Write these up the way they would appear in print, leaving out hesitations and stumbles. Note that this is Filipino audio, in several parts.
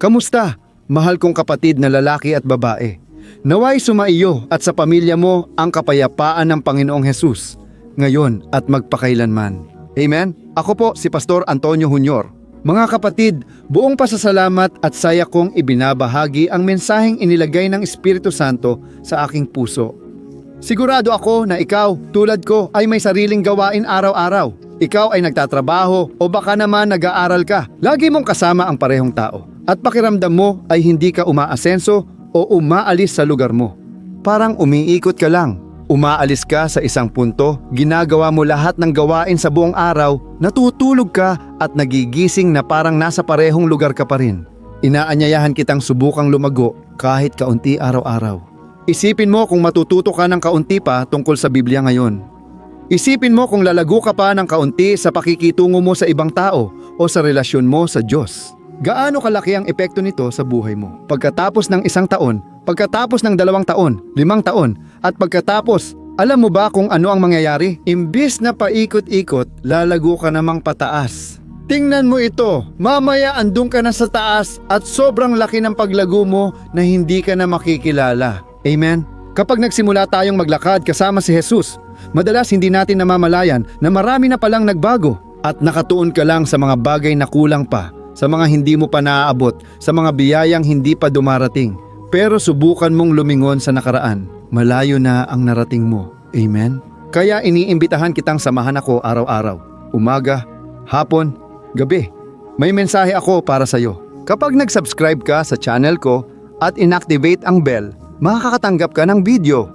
Kamusta, mahal kong kapatid na lalaki at babae? Naway sumaiyo at sa pamilya mo ang kapayapaan ng Panginoong Hesus, ngayon at magpakailanman. Amen? Ako po si Pastor Antonio Jr. Mga kapatid, buong pasasalamat at saya kong ibinabahagi ang mensaheng inilagay ng Espiritu Santo sa aking puso. Sigurado ako na ikaw, tulad ko, ay may sariling gawain araw-araw. Ikaw ay nagtatrabaho o baka naman nag-aaral ka. Lagi mong kasama ang parehong tao. At pakiramdam mo ay hindi ka umaasenso o umaalis sa lugar mo. Parang umiikot ka lang. Umaalis ka sa isang punto, ginagawa mo lahat ng gawain sa buong araw, natutulog ka at nagigising na parang nasa parehong lugar ka pa rin. Inaanyayahan kitang subukang lumago kahit kaunti araw-araw. Isipin mo kung matututo ka ng kaunti pa tungkol sa Biblia ngayon. Isipin mo kung lalago ka pa ng kaunti sa pakikitungo mo sa ibang tao o sa relasyon mo sa Diyos. Gaano kalaki ang epekto nito sa buhay mo? Pagkatapos ng 1 taon, pagkatapos ng 2 taon, 5 taon, at pagkatapos, alam mo ba kung ano ang mangyayari? Imbis na paikot-ikot, lalago ka namang pataas. Tingnan mo ito, mamaya andun ka na sa taas at sobrang laki ng paglago mo na hindi ka na makikilala. Amen? Kapag nagsimula tayong maglakad kasama si Jesus, madalas hindi natin namamalayan na marami na palang nagbago at nakatuon ka lang sa mga bagay na kulang pa, sa mga hindi mo pa naaabot, sa mga biyayang hindi pa dumarating. Pero subukan mong lumingon sa nakaraan, malayo na ang narating mo. Amen? Kaya iniimbitahan kitang samahan ako araw-araw, umaga, hapon, gabi. May mensahe ako para sa iyo. Kapag nag-subscribe ka sa channel ko at inactivate ang bell, makakatanggap ka ng video.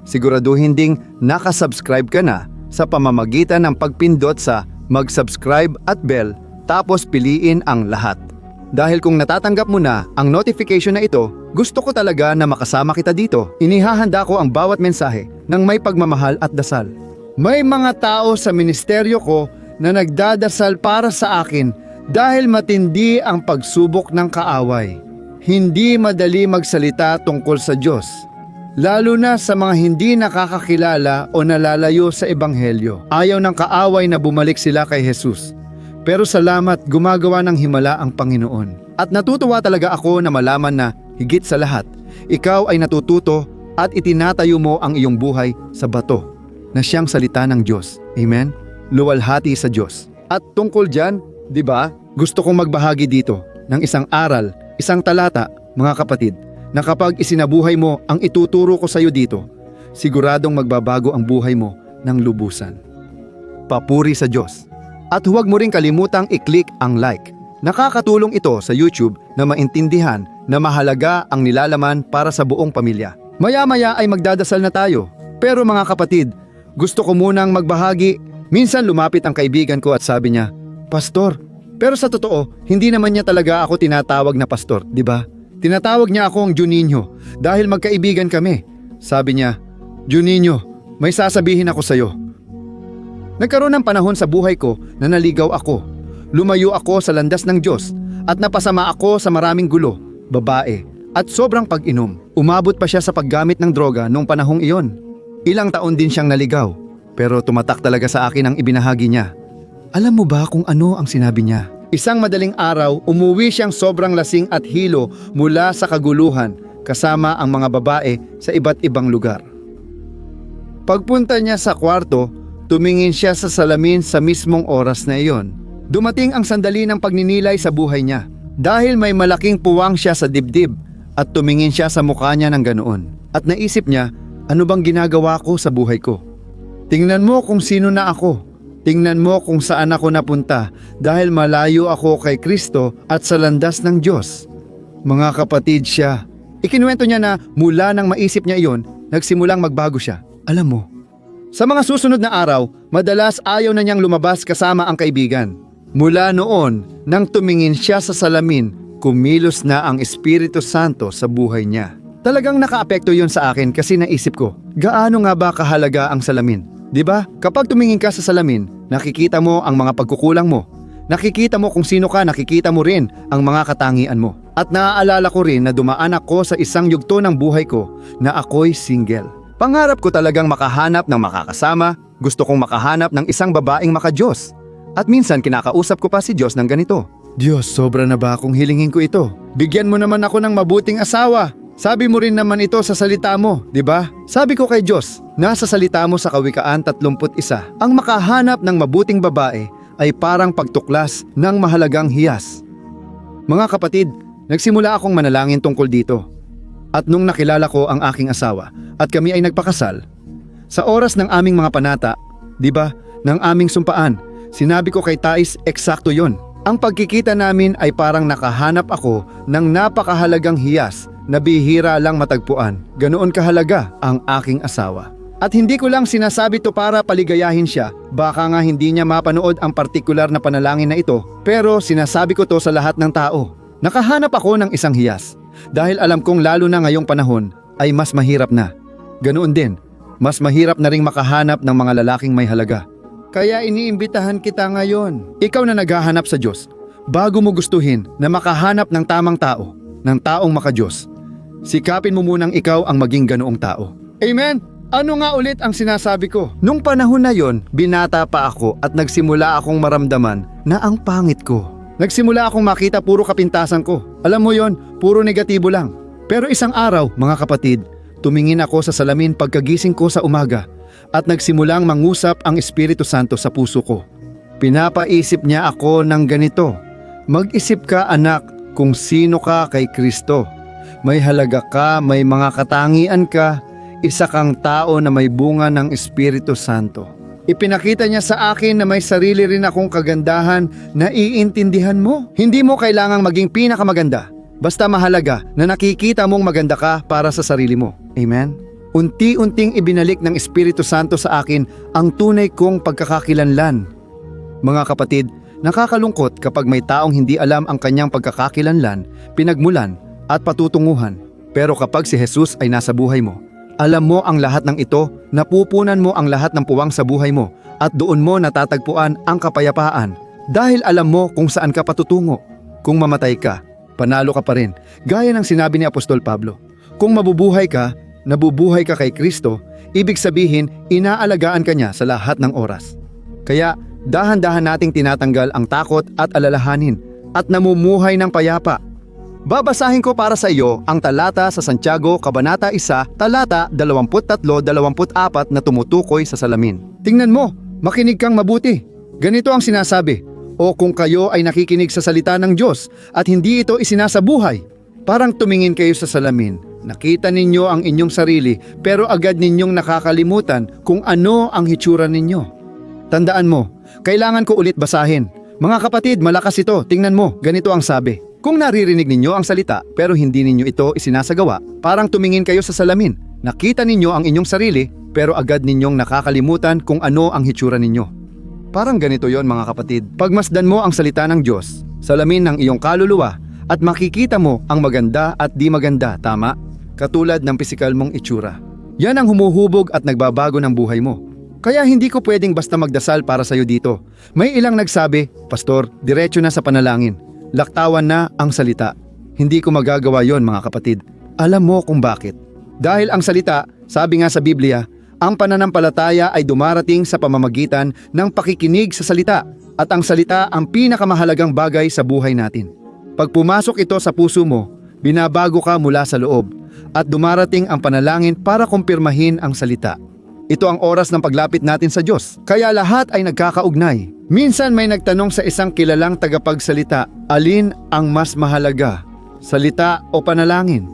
Siguraduhin ding nakasubscribe ka na sa pamamagitan ng pagpindot sa mag-subscribe at bell tapos piliin ang lahat. Dahil kung natatanggap mo na ang notification na ito, gusto ko talaga na makasama kita dito. Inihahanda ko ang bawat mensahe ng may pagmamahal at dasal. May mga tao sa ministeryo ko na nagdadasal para sa akin dahil matindi ang pagsubok ng kaaway. Hindi madali magsalita tungkol sa Diyos, lalo na sa mga hindi nakakakilala o nalalayo sa Ebanghelyo. Ayaw ng kaaway na bumalik sila kay Jesus. Pero salamat, gumagawa ng himala ang Panginoon. At natutuwa talaga ako na malaman na higit sa lahat, ikaw ay natututo at itinatayo mo ang iyong buhay sa bato na siyang salita ng Diyos. Amen? Luwalhati sa Diyos. At tungkol dyan, di ba, gusto kong magbahagi dito ng isang aral, isang talata, mga kapatid, na kapag isinabuhay mo ang ituturo ko sa iyo dito, siguradong magbabago ang buhay mo ng lubusan. Papuri sa Diyos. At huwag mo rin kalimutang i-click ang like. Nakakatulong ito sa YouTube na maintindihan na mahalaga ang nilalaman para sa buong pamilya. Maya-maya ay magdadasal na tayo. Pero mga kapatid, gusto ko munang magbahagi. Minsan lumapit ang kaibigan ko at sabi niya, "Pastor," pero sa totoo, hindi naman niya talaga ako tinatawag na pastor, di ba? Tinatawag niya akong Juninho dahil magkaibigan kami. Sabi niya, "Juninho, may sasabihin ako sa iyo." Nagkaroon ng panahon sa buhay ko na naligaw ako. Lumayo ako sa landas ng Diyos at napasama ako sa maraming gulo, babae, at sobrang pag-inom. Umabot pa siya sa paggamit ng droga noong panahong iyon. Ilang taon din siyang naligaw, pero tumatak talaga sa akin ang ibinahagi niya. Alam mo ba kung ano ang sinabi niya? Isang madaling araw, umuwi siyang sobrang lasing at hilo mula sa kaguluhan kasama ang mga babae sa iba't ibang lugar. Pagpunta niya sa kwarto, tumingin siya sa salamin sa mismong oras na iyon. Dumating ang sandali ng pagninilay sa buhay niya dahil may malaking puwang siya sa dibdib at tumingin siya sa mukha niya ng ganoon. At naisip niya, ano bang ginagawa ko sa buhay ko? Tingnan mo kung sino na ako. Tingnan mo kung saan ako napunta dahil malayo ako kay Kristo at sa landas ng Diyos. Mga kapatid siya. Ikinuwento niya na mula nang maisip niya iyon, nagsimulang magbago siya. Alam mo, sa mga susunod na araw, madalas ayaw na niyang lumabas kasama ang kaibigan. Mula noon, nang tumingin siya sa salamin, kumilos na ang Espiritu Santo sa buhay niya. Talagang nakaapekto yon sa akin kasi naisip ko, gaano nga ba kahalaga ang salamin? Diba? Kapag tumingin ka sa salamin, nakikita mo ang mga pagkukulang mo. Nakikita mo kung sino ka, nakikita mo rin ang mga katangian mo. At naaalala ko rin na dumaan ako sa isang yugto ng buhay ko na ako'y single. Pangarap ko talagang makahanap ng makakasama, gusto kong makahanap ng isang babaeng makadiyos. At minsan kinakausap ko pa si Diyos ng ganito, Diyos, sobra na ba akong hilingin ko ito? Bigyan mo naman ako ng mabuting asawa. Sabi mo rin naman ito sa salita mo, di ba? Sabi ko kay Diyos, nasa salita mo sa Kawikaan 31, ang makahanap ng mabuting babae ay parang pagtuklas ng mahalagang hiyas. Mga kapatid, nagsimula akong manalangin tungkol dito. At nung nakilala ko ang aking asawa at kami ay nagpakasal, sa oras ng aming mga panata, di ba, ng aming sumpaan, sinabi ko kay Thais, eksakto yon. Ang pagkikita namin ay parang nakahanap ako ng napakahalagang hiyas na bihira lang matagpuan. Ganoon kahalaga ang aking asawa. At hindi ko lang sinasabi to para paligayahin siya. Baka nga hindi niya mapanood ang partikular na panalangin na ito, pero sinasabi ko to sa lahat ng tao. Nakahanap ako ng isang hiyas dahil alam kong lalo na ngayong panahon ay mas mahirap na. Ganoon din, mas mahirap na ring makahanap ng mga lalaking may halaga. Kaya iniimbitahan kita ngayon. Ikaw na naghahanap sa Diyos, bago mo gustuhin na makahanap ng tamang tao, ng taong maka-Diyos, sikapin mo munang ikaw ang maging ganoong tao. Amen? Ano nga ulit ang sinasabi ko? Nung panahon na yon, binata pa ako at nagsimula akong maramdaman na ang pangit ko. Nagsimula akong makita puro kapintasan ko. Alam mo yon, puro negatibo lang. Pero isang araw, mga kapatid, tumingin ako sa salamin pagkagising ko sa umaga at nagsimulang mangusap ang Espiritu Santo sa puso ko. Pinapaisip niya ako ng ganito, mag-isip ka anak kung sino ka kay Kristo. May halaga ka, may mga katangian ka, isa kang tao na may bunga ng Espiritu Santo. Ipinakita niya sa akin na may sarili rin akong kagandahan na iintindihan mo. Hindi mo kailangang maging pinakamaganda. Basta mahalaga na nakikita mong maganda ka para sa sarili mo. Amen? Unti-unting ibinalik ng Espiritu Santo sa akin ang tunay kong pagkakakilanlan. Mga kapatid, nakakalungkot kapag may taong hindi alam ang kanyang pagkakakilanlan, pinagmulan at patutunguhan. Pero kapag si Jesus ay nasa buhay mo, alam mo ang lahat ng ito, napupunan mo ang lahat ng puwang sa buhay mo at doon mo natatagpuan ang kapayapaan dahil alam mo kung saan ka patutungo. Kung mamatay ka, panalo ka pa rin. Gaya ng sinabi ni Apostol Pablo, kung mabubuhay ka, nabubuhay ka kay Kristo, ibig sabihin inaalagaan ka niya sa lahat ng oras. Kaya dahan-dahan nating tinatanggal ang takot at alalahanin at namumuhay ng payapa. Babasahin ko para sa iyo ang talata sa Santiago, Kabanata 1, talata 23-24 na tumutukoy sa salamin. Tingnan mo, makinig kang mabuti. Ganito ang sinasabi, o kung kayo ay nakikinig sa salita ng Diyos at hindi ito isinasabuhay, parang tumingin kayo sa salamin. Nakita ninyo ang inyong sarili pero agad ninyong nakakalimutan kung ano ang hitsura ninyo. Tandaan mo, kailangan ko ulit basahin. Mga kapatid, malakas ito. Tingnan mo, ganito ang sabi. Kung naririnig ninyo ang salita pero hindi ninyo ito isinasagawa, parang tumingin kayo sa salamin. Nakita ninyo ang inyong sarili pero agad ninyong nakakalimutan kung ano ang hitsura ninyo. Parang ganito yon mga kapatid. Pagmasdan mo ang salita ng Diyos, salamin ng iyong kaluluwa at makikita mo ang maganda at di maganda, tama? Katulad ng pisikal mong itsura. Yan ang humuhubog at nagbabago ng buhay mo. Kaya hindi ko pwedeng basta magdasal para sa'yo dito. May ilang nagsabi, Pastor, diretso na sa panalangin. Laktawan na ang salita. Hindi ko magagawa yon mga kapatid. Alam mo kung bakit. Dahil ang salita, sabi nga sa Biblia, ang pananampalataya ay dumarating sa pamamagitan ng pakikinig sa salita at ang salita ang pinakamahalagang bagay sa buhay natin. Pag pumasok ito sa puso mo, binabago ka mula sa loob at dumarating ang panalangin para kumpirmahin ang salita. Ito ang oras ng paglapit natin sa Diyos, kaya lahat ay nagkakaugnay. Minsan may nagtanong sa isang kilalang tagapagsalita, alin ang mas mahalaga, salita o panalangin?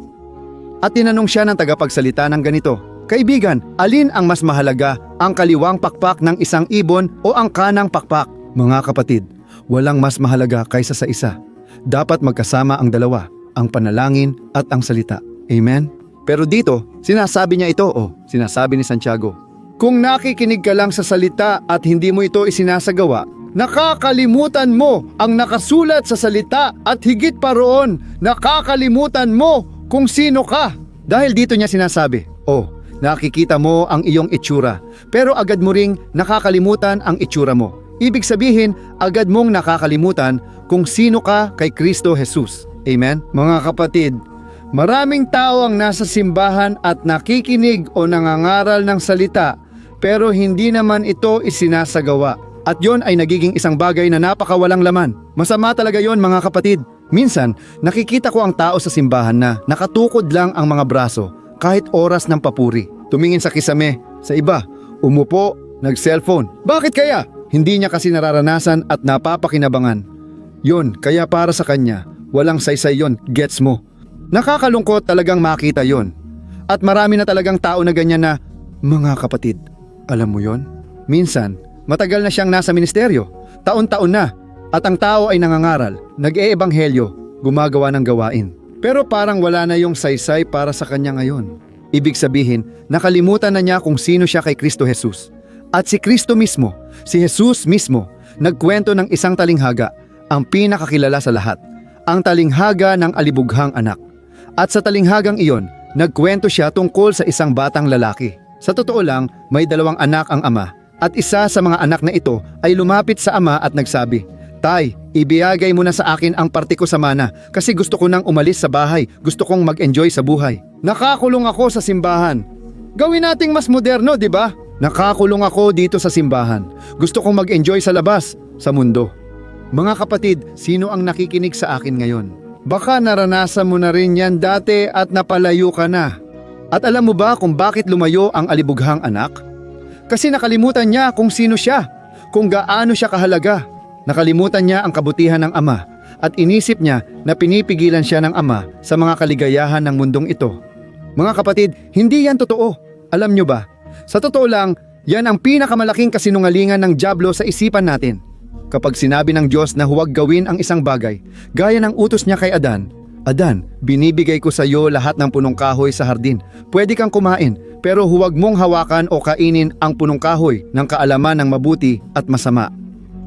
At tinanong siya ng tagapagsalita ng ganito, Kaibigan, alin ang mas mahalaga, ang kaliwang pakpak ng isang ibon o ang kanang pakpak? Mga kapatid, walang mas mahalaga kaysa sa isa. Dapat magkasama ang dalawa, ang panalangin at ang salita. Amen? Pero dito, sinasabi niya ito, sinasabi ni Santiago, kung nakikinig ka lang sa salita at hindi mo ito isinasagawa, nakakalimutan mo ang nakasulat sa salita at higit pa roon, nakakalimutan mo kung sino ka. Dahil dito niya sinasabi, nakikita mo ang iyong itsura, pero agad mo ring nakakalimutan ang itsura mo. Ibig sabihin, agad mong nakakalimutan kung sino ka kay Kristo Jesus. Amen? Mga kapatid, maraming tao ang nasa simbahan at nakikinig o nangangaral ng salita, pero hindi naman ito isinasagawa. At yon ay nagiging isang bagay na napakawalang laman. Masama talaga yon mga kapatid. Minsan, nakikita ko ang tao sa simbahan na nakatukod lang ang mga braso kahit oras ng papuri. Tumingin sa kisame, sa iba, umupo, nag-cellphone. Bakit kaya? Hindi niya kasi nararanasan at napapakinabangan. Yon, kaya para sa kanya, walang saysay yon, gets mo? Nakakalungkot talagang makita yon. At marami na talagang tao na ganyan na, mga kapatid, alam mo yon? Minsan, matagal na siyang nasa ministeryo, taon-taon na, at ang tao ay nangangaral, nag-eebanghelyo, gumagawa ng gawain. Pero parang wala na yung saysay para sa kanya ngayon. Ibig sabihin, nakalimutan na niya kung sino siya kay Kristo Jesus. At si Kristo mismo, si Jesus mismo, nagkwento ng isang talinghaga, ang pinakakilala sa lahat, ang talinghaga ng alibughang anak. At sa talinghagang iyon, nagkwento siya tungkol sa isang batang lalaki. Sa totoo lang, may 2 anak ang ama, at isa sa mga anak na ito ay lumapit sa ama at nagsabi, "Tay, ibigay mo na sa akin ang parte ko sa mana kasi gusto ko nang umalis sa bahay, gusto kong mag-enjoy sa buhay. Nakakulong ako sa simbahan. Gawin nating mas moderno, di ba? Nakakulong ako dito sa simbahan. Gusto kong mag-enjoy sa labas, sa mundo." Mga kapatid, sino ang nakikinig sa akin ngayon? Baka naranasan mo na rin yan dati at napalayo ka na. At alam mo ba kung bakit lumayo ang alibughang anak? Kasi nakalimutan niya kung sino siya, kung gaano siya kahalaga. Nakalimutan niya ang kabutihan ng ama at inisip niya na pinipigilan siya ng ama sa mga kaligayahan ng mundong ito. Mga kapatid, hindi yan totoo. Alam niyo ba? Sa totoo lang, yan ang pinakamalaking kasinungalingan ng dyablo sa isipan natin. Kapag sinabi ng Diyos na huwag gawin ang isang bagay, gaya ng utos niya kay Adan, "Adan, binibigay ko sa iyo lahat ng punong kahoy sa hardin. Pwede kang kumain, pero huwag mong hawakan o kainin ang punong kahoy ng kaalaman ng mabuti at masama."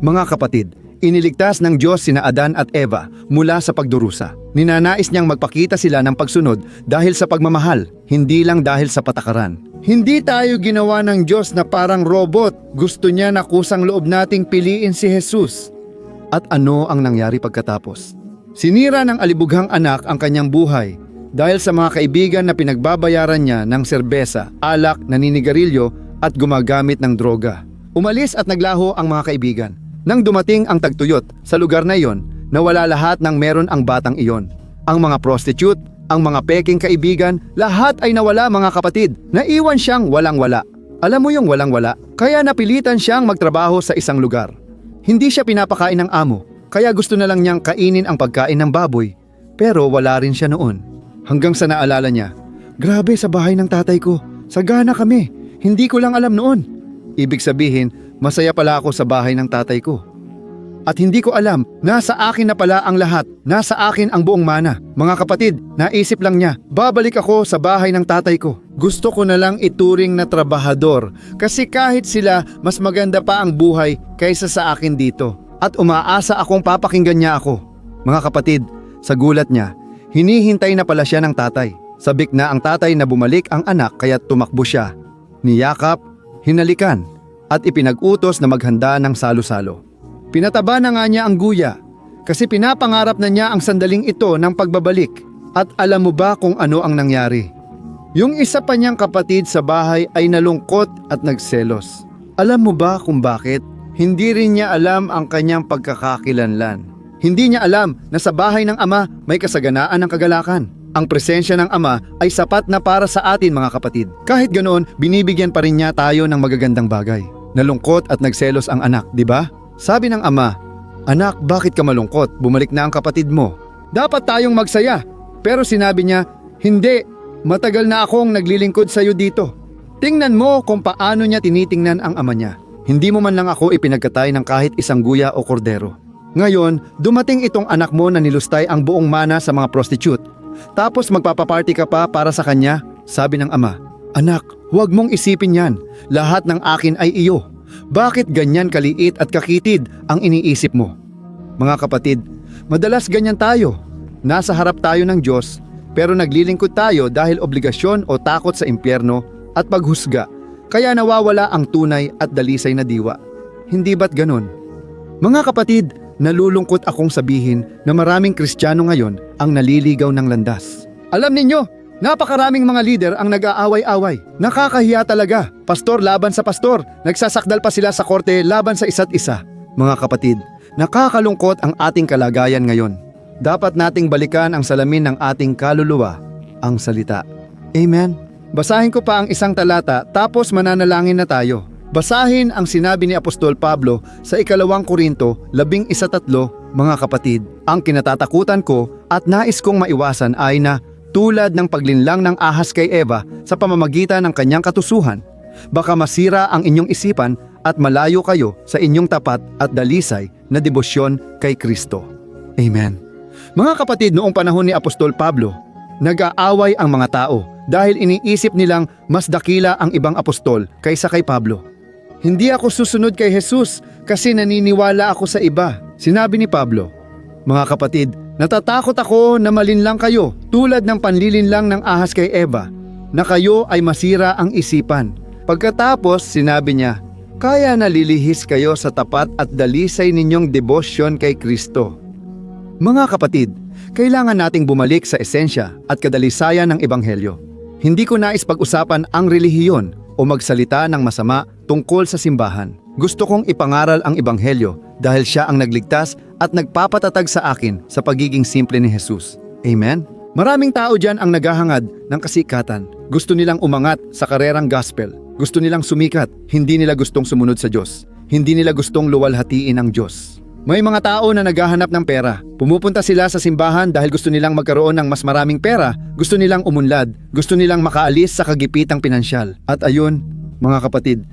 Mga kapatid, iniligtas ng Diyos sina Adan at Eva mula sa pagdurusa. Ninanais niyang magpakita sila ng pagsunod dahil sa pagmamahal, hindi lang dahil sa patakaran. Hindi tayo ginawa ng Diyos na parang robot. Gusto niya na kusang loob nating piliin si Jesus. At ano ang nangyari pagkatapos? Sinira ng alibughang anak ang kanyang buhay dahil sa mga kaibigan na pinagbabayaran niya ng serbesa, alak, naninigarilyo at gumagamit ng droga. Umalis at naglaho ang mga kaibigan. Nang dumating ang tagtuyot sa lugar na iyon, nawala lahat ng meron ang batang iyon. Ang mga prostitute, ang mga peking kaibigan, lahat ay nawala mga kapatid. Naiwan siyang walang-wala. Alam mo yung walang-wala? Kaya napilitan siyang magtrabaho sa isang lugar. Hindi siya pinapakain ng amo, kaya gusto na lang niyang kainin ang pagkain ng baboy. Pero wala rin siya noon. Hanggang sa naalala niya, "Grabe sa bahay ng tatay ko, sagana kami, hindi ko lang alam noon." Ibig sabihin, masaya pala ako sa bahay ng tatay ko. At hindi ko alam, nasa akin na pala ang lahat, nasa akin ang buong mana. Mga kapatid, naisip lang niya, babalik ako sa bahay ng tatay ko. Gusto ko na lang ituring na trabahador kasi kahit sila, mas maganda pa ang buhay kaysa sa akin dito. At umaasa akong papakinggan niya ako. Mga kapatid, sa gulat niya, hinihintay na pala siya ng tatay. Sabik na ang tatay na bumalik ang anak kaya tumakbo siya. Niyakap, hinalikan, at ipinag-utos na maghanda ng salo-salo. Pinataba na nga niya ang guya kasi pinapangarap na niya ang sandaling ito ng pagbabalik. At alam mo ba kung ano ang nangyari? Yung isa pa niyang kapatid sa bahay ay nalungkot at nagselos. Alam mo ba kung bakit? Hindi rin niya alam ang kanyang pagkakakilanlan. Hindi niya alam na sa bahay ng ama may kasaganaan ng kagalakan. Ang presensya ng ama ay sapat na para sa atin mga kapatid. Kahit ganoon, binibigyan pa rin niya tayo ng magagandang bagay. Nalungkot at nagselos ang anak, di ba? Sabi ng ama, "Anak, bakit ka malungkot? Bumalik na ang kapatid mo. Dapat tayong magsaya." Pero sinabi niya, "Hindi, matagal na akong naglilingkod sa iyo dito." Tingnan mo kung paano niya tinitingnan ang ama niya. Hindi mo man lang ako ipinagkatay ng kahit isang guya o kordero. Ngayon, dumating itong anak mo na nilustay ang buong mana sa mga prostitute. Tapos magpapaparty ka pa para sa kanya? Sabi ng ama, "Anak, huwag mong isipin yan. Lahat ng akin ay iyo. Bakit ganyan kaliit at kakitid ang iniisip mo?" Mga kapatid, madalas ganyan tayo. Nasa harap tayo ng Diyos, pero naglilingkod tayo dahil obligasyon o takot sa impyerno at paghusga. Kaya nawawala ang tunay at dalisay na diwa. Hindi ba't ganun? Mga kapatid, nalulungkot akong sabihin na maraming Kristiyano ngayon ang naliligaw ng landas. Alam ninyo, Napakaraming mga leader ang nag-aaway-away. Nakakahiya talaga. Pastor laban sa pastor. Nagsasakdal pa sila sa korte laban sa isa't isa. Mga kapatid, nakakalungkot ang ating kalagayan ngayon. Dapat nating balikan ang salamin ng ating kaluluwa, ang salita. Amen. Basahin ko pa ang isang talata tapos mananalangin na tayo. Basahin ang sinabi ni Apostol Pablo sa 2 Korinto 11:3, mga kapatid. Ang kinatatakutan ko at nais kong maiwasan ay na tulad ng paglinlang ng ahas kay Eva sa pamamagitan ng kanyang katusuhan, baka masira ang inyong isipan at malayo kayo sa inyong tapat at dalisay na debosyon kay Kristo. Amen. Mga kapatid, noong panahon ni Apostol Pablo, nag-aaway ang mga tao dahil iniisip nilang mas dakila ang ibang apostol kaysa kay Pablo. Hindi ako susunod kay Jesus kasi naniniwala ako sa iba, sinabi ni Pablo. Mga kapatid, natatakot ako na malinlang kayo tulad ng panlilinlang ng ahas kay Eva, na kayo ay masira ang isipan. Pagkatapos sinabi niya, kaya nalilihis kayo sa tapat at dalisay ninyong debosyon kay Kristo. Mga kapatid, kailangan nating bumalik sa esensya at kadalisayan ng Ebanghelyo. Hindi ko nais pag-usapan ang relihiyon o magsalita ng masama tungkol sa simbahan. Gusto kong ipangaral ang Ebanghelyo dahil siya ang nagligtas at nagpapatatag sa akin sa pagiging simple ni Jesus. Amen? Maraming tao dyan ang naghahangad ng kasikatan. Gusto nilang umangat sa karerang gospel. Gusto nilang sumikat. Hindi nila gustong sumunod sa Diyos. Hindi nila gustong luwalhatiin ang Diyos. May mga tao na naghahanap ng pera. Pumupunta sila sa simbahan dahil gusto nilang magkaroon ng mas maraming pera. Gusto nilang umunlad. Gusto nilang makaalis sa kagipitang pinansyal. At ayun, mga kapatid,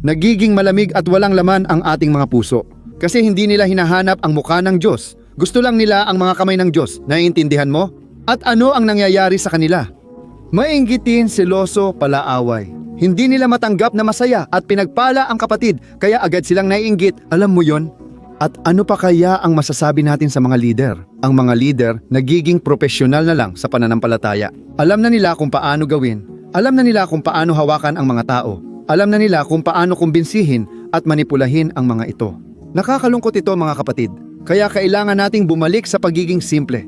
nagiging malamig at walang laman ang ating mga puso. Kasi hindi nila hinahanap ang mukha ng Diyos. Gusto lang nila ang mga kamay ng Diyos. Naiintindihan mo? At ano ang nangyayari sa kanila? Mainggitin, seloso, palaaway. Hindi nila matanggap na masaya at pinagpala ang kapatid, kaya agad silang naiinggit. Alam mo yon? At ano pa kaya ang masasabi natin sa mga leader? Ang mga leader nagiging profesional na lang sa pananampalataya. Alam na nila kung paano gawin. Alam na nila kung paano hawakan ang mga tao. Alam na nila kung paano kumbinsihin at manipulahin ang mga ito. Nakakalungkot ito, mga kapatid. Kaya kailangan nating bumalik sa pagiging simple,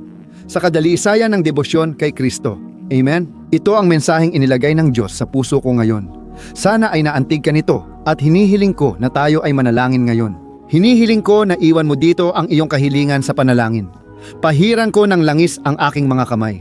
sa kadalisayan ng debosyon kay Kristo. Amen? Ito ang mensaheng inilagay ng Diyos sa puso ko ngayon. Sana ay naantig ka nito at hinihiling ko na tayo ay manalangin ngayon. Hinihiling ko na iwan mo dito ang iyong kahilingan sa panalangin. Pahiran ko ng langis ang aking mga kamay.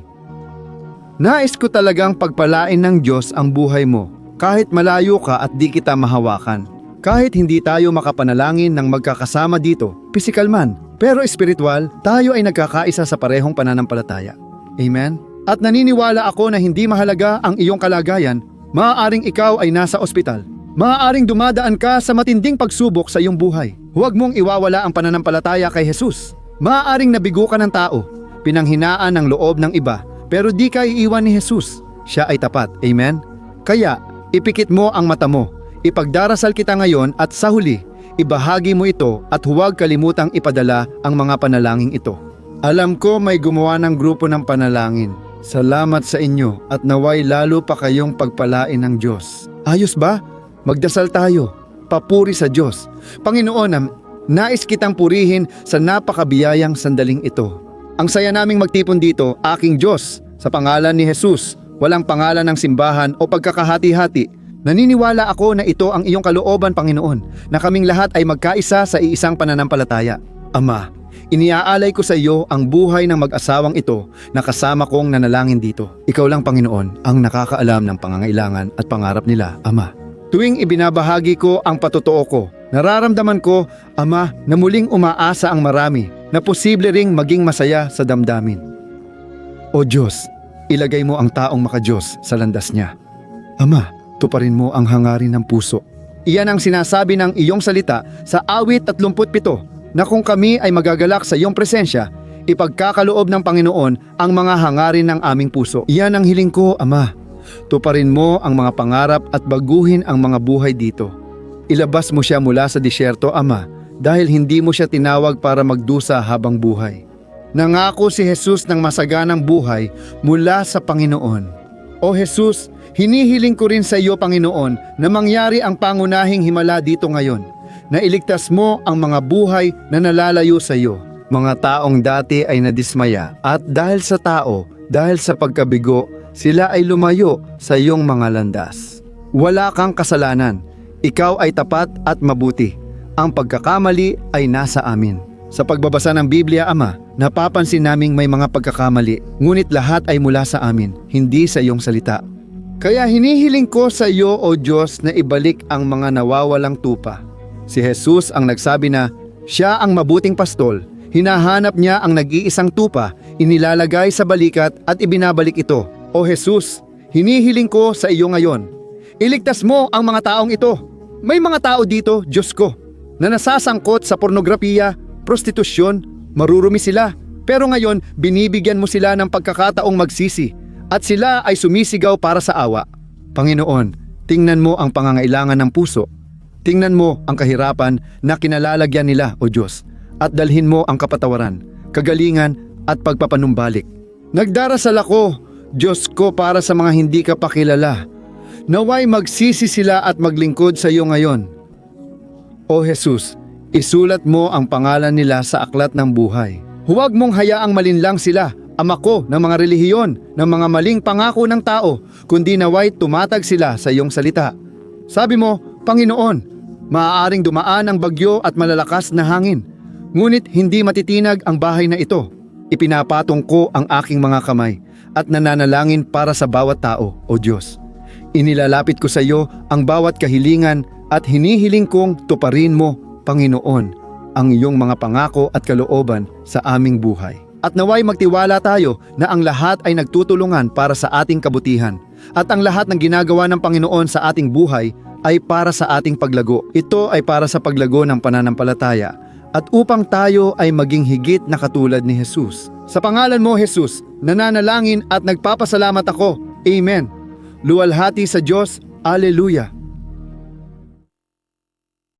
Nais ko talagang pagpalain ng Diyos ang buhay mo kahit malayo ka at di kita mahawakan. Kahit hindi tayo makapanalangin ng magkakasama dito, pisikal man, pero espiritual, tayo ay nagkakaisa sa parehong pananampalataya. Amen? At naniniwala ako na hindi mahalaga ang iyong kalagayan, maaaring ikaw ay nasa ospital. Maaaring dumadaan ka sa matinding pagsubok sa iyong buhay. Huwag mong iwawala ang pananampalataya kay Jesus. Maaaring nabigo ka ng tao, pinanghinaan ng loob ng iba, pero di ka iiwan ni Jesus. Siya ay tapat. Amen? Kaya, ipikit mo ang mata mo. Ipagdarasal kita ngayon at sa huli, ibahagi mo ito at huwag kalimutang ipadala ang mga panalangin ito. Alam ko may gumawa ng grupo ng panalangin. Salamat sa inyo at naway lalo pa kayong pagpalain ng Diyos. Ayos ba? Magdasal tayo. Papuri sa Diyos. Panginoon, nais kitang purihin sa napakabiyayang sandaling ito. Ang saya naming magtipon dito, aking Diyos, sa pangalan ni Jesus. Walang pangalan ng simbahan o pagkakahati-hati. Naniniwala ako na ito ang iyong kalooban, Panginoon, na kaming lahat ay magkaisa sa iisang pananampalataya. Ama, iniaalay ko sa iyo ang buhay ng mag-asawang ito na kasama kong nanalangin dito. Ikaw lang, Panginoon, ang nakakaalam ng pangangailangan at pangarap nila, Ama. Tuwing ibinabahagi ko ang patotoo ko, nararamdaman ko, Ama, na muling umaasa ang marami na posible ring maging masaya sa damdamin. O Diyos, ilagay mo ang taong makadiyos sa landas niya. Ama, tuparin mo ang hangarin ng puso. Iyan ang sinasabi ng iyong salita sa awit 37 na kung kami ay magagalak sa iyong presensya, ipagkakaloob ng Panginoon ang mga hangarin ng aming puso. Iyan ang hiling ko, Ama. Tuparin mo ang mga pangarap at baguhin ang mga buhay dito. Ilabas mo siya mula sa disyerto, Ama, dahil hindi mo siya tinawag para magdusa habang buhay. Nangako si Jesus ng masaganang buhay mula sa Panginoon. O Jesus, hinihiling ko rin sa iyo, Panginoon, na mangyari ang pangunahing himala dito ngayon, na iligtas mo ang mga buhay na nalalayo sa iyo. Mga taong dati ay nadismaya at dahil sa tao, dahil sa pagkabigo, sila ay lumayo sa iyong mga landas. Wala kang kasalanan. Ikaw ay tapat at mabuti. Ang pagkakamali ay nasa amin. Sa pagbabasa ng Biblia, Ama, napapansin naming may mga pagkakamali, ngunit lahat ay mula sa amin, hindi sa iyong salita. Kaya hinihiling ko sa iyo, O Diyos, na ibalik ang mga nawawalang tupa. Si Jesus ang nagsabi na siya ang mabuting pastol. Hinahanap niya ang nag-iisang tupa, inilalagay sa balikat at ibinabalik ito. O Jesus, hinihiling ko sa iyo ngayon. Iligtas mo ang mga taong ito. May mga tao dito, Diyos ko, na nasasangkot sa pornografiya, prostitusyon, marurumi sila. Pero ngayon, binibigyan mo sila ng pagkakataong magsisi at sila ay sumisigaw para sa awa. Panginoon, tingnan mo ang pangangailangan ng puso. Tingnan mo ang kahirapan na kinalalagyan nila, O Diyos, at dalhin mo ang kapatawaran, kagalingan at pagpapanumbalik. Nagdarasal ako, Diyos ko, para sa mga hindi ka pa kilala. Naway magsisi sila at maglingkod sa iyo ngayon. O Jesus, isulat mo ang pangalan nila sa aklat ng buhay. Huwag mong hayaang malinlang sila, ama ko, ng mga relihiyon, ng mga maling pangako ng tao, kundi naway tumatag sila sa iyong salita. Sabi mo, Panginoon, maaaring dumaan ang bagyo at malalakas na hangin, ngunit hindi matitinag ang bahay na ito. Ipinapatong ko ang aking mga kamay at nananalangin para sa bawat tao, O Diyos. Inilalapit ko sa iyo ang bawat kahilingan at hinihiling kong tuparin mo, Panginoon, ang iyong mga pangako at kalooban sa aming buhay. At naway magtiwala tayo na ang lahat ay nagtutulungan para sa ating kabutihan at ang lahat ng ginagawa ng Panginoon sa ating buhay ay para sa ating paglago. Ito ay para sa paglago ng pananampalataya at upang tayo ay maging higit na katulad ni Jesus. Sa pangalan mo, Jesus, nananalangin at nagpapasalamat ako. Amen. Luwalhati sa Diyos. Alleluia.